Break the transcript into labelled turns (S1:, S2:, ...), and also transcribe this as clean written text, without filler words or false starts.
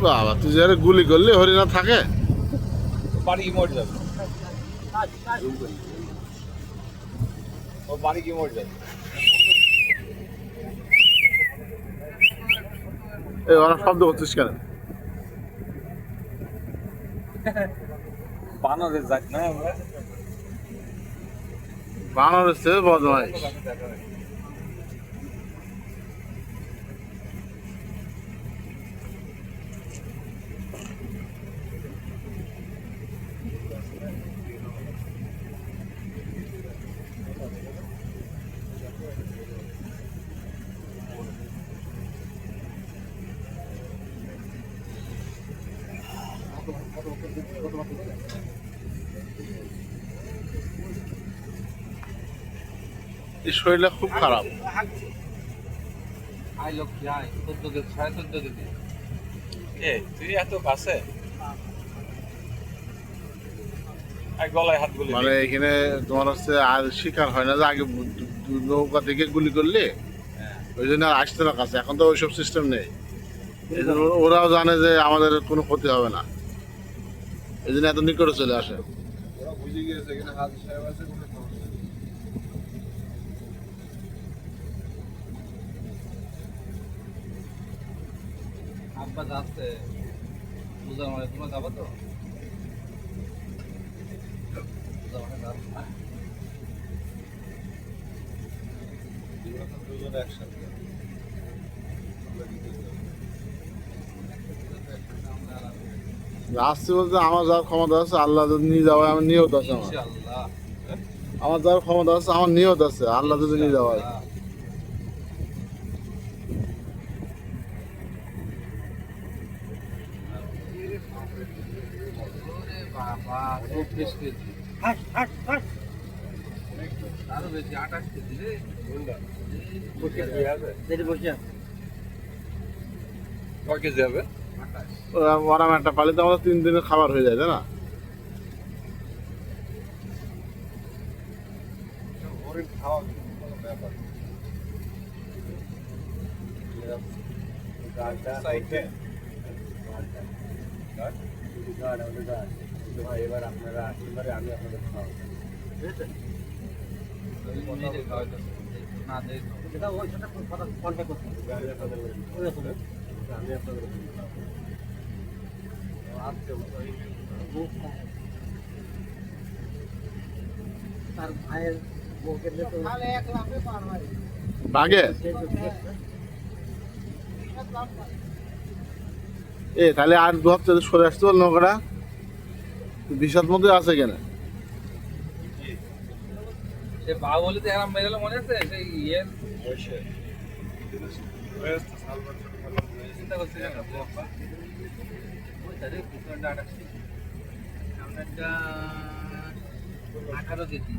S1: বাবা তুই যারা গুলি করলে হরিণা থাকে
S2: বাড়ি কি মরে যাবে ও বাড়ি কি মরে যাবে
S1: এই ওরা শব্দ করছিস কেন
S2: বানরের জাত না আমরা
S1: বানর হচ্ছে বদমাইশ এই শরীরটা খুব খারাপ
S2: আই লোক যাই 14 কেজি 14.5 কেজি তুই এত কাছে আর গলায় হাত গুলি
S1: মানে এখানে তোমার হচ্ছে আর শিকার হয় না যে আগে নৌকা থেকে গুলি করলে ওই জন্য আর আসতে না কাছে এখন তো ওইসব সিস্টেম নেই এই জন্য ওরাও জানে যে আমাদের কোনো ক্ষতি হবে না এই জন্য এত নিকটে চলে আসে
S2: ওরা বুঝে গিয়েছে এখানে হাজি সাহেব আছে কোনো সমস্যা নেই আব্বা যাচ্ছে পূজার মানে তোমরা যাবো তো পূজা মানে যাবো দুজন একসাথে
S1: আসছে বলতে আমার যাওয়ার ক্ষমতা আছে আল্লাহ যদি নিয়ে যাওয়া আমার নিয়ত আছে আমার
S2: ইনশাআল্লাহ
S1: আমার যাওয়ার ক্ষমতা আছে আমার নিয়ত আছে আল্লাহ যদি নিয়ে যাওয়া হয়
S2: বাবা 24 কেজি আরো বেশি 28 কেজি রে কয় কেজি হবে
S1: ওরা একটা পালিতে আমাদের 3 দিনের খাবার হয়ে যায় তাই না
S2: হরিণ খাওয়া কোনো ব্যাপার এবার আপনারা এবারে আমি আপনাদের খাওয়াবো আমি আপনাদের
S3: তার ভাইয়ের বউকে নিয়ে তো
S1: বাগে এ তাহলে আর 2 হপ্তাহ সরে আসতে বল নৌকাটা বিষাদ মধ্যে আছে কেন
S2: সে বাবু বলে তো এরম মেরেলো মনে আছে সেই ইয়ে চিন্তা করছি না ওই তাহলে পিছনটা 28 সামনেরটা 18 কেজি